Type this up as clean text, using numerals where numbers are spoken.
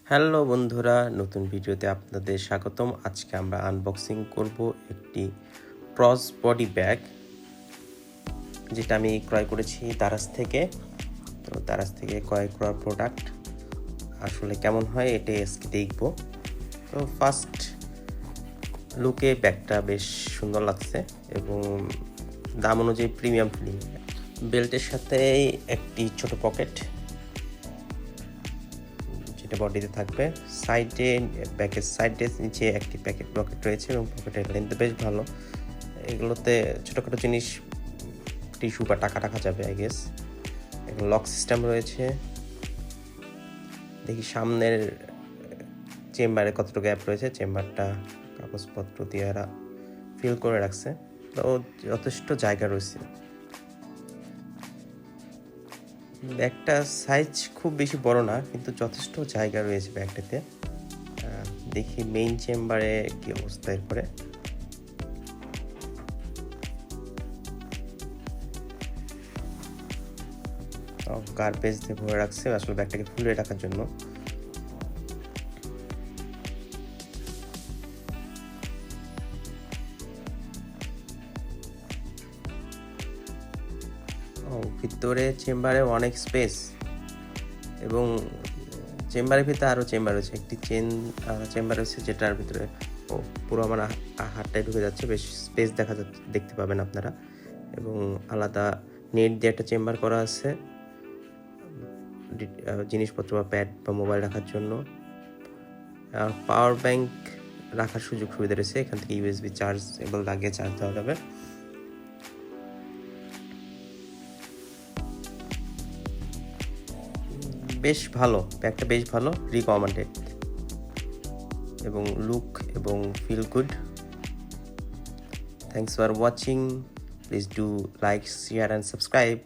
Hello বন্ধুরা, নতুন ভিডিওতে আপনাদের স্বাগতম। আজকে আমরা আনবক্সিং করব একটি ক্রস বডি ব্যাগ, যেটা আমি ক্রয় করেছি দারাজ থেকে। তো দারাজ থেকে ক্রয় করা প্রোডাক্ট আসলে কেমন হয় এটা আজকে দেখব। তো ফার্স্ট লুকে ব্যাগটা বেশ সুন্দর লাগছে এবং দাম অনুযায়ী প্রিমিয়াম ফিলিং। বেল্টের সাথে একটি ছোট পকেট যেটা বডিতে থাকবে, সাইডে ব্যাকের সাইডে নিচে একটি পকেট রয়েছে এবং পকেটের লেন্থ বেশ ভালো। এগুলোতে ছোটোখাটো জিনিস, টিস্যু বা টাকা রাখা যাবে আই গেস। লক সিস্টেম রয়েছে। দেখি সামনের চেম্বারে কতটুকু গ্যাপ রয়েছে। চেম্বারটা কাগজপত্র দিয়ে ফিল করে রাখছে, তো যথেষ্ট জায়গা রয়েছে। ব্যাগটা সাইজ খুব বেশি বড় না, কিন্তু যথেষ্ট জায়গা রয়েছে ব্যাগটাতে। দেখি মেইন চেম্বারে কি অবস্থা। এরপরে গার্বেজ দিয়ে ভরে রাখছে আসলে ব্যাগটাকে ফুলে রাখার জন্য। ভিতরে চেম্বারে অনেক স্পেস এবং চেম্বারের ভিতরে আরও চেম্বার রয়েছে। একটি চেম্বার রয়েছে যেটার ভিতরে পুরো আমার হাতটাই ঢুকে যাচ্ছে, বেশ স্পেস দেখতে পাবেন আপনারা। এবং আলাদা নেট দিয়ে একটা চেম্বার করা আছে জিনিসপত্র বা প্যাড বা মোবাইল রাখার জন্য। পাওয়ার ব্যাংক রাখার সুযোগ সুবিধা রয়েছে, এখান থেকে ইউএসবি চার্জেবল লাগিয়ে চার্জ দেওয়া যাবে। বেশ ভালো ব্যাগটা, বেশ ভালো, রিকমেন্ডেড এবং লুক এবং feel good. Thanks for watching. Please do like, share and subscribe.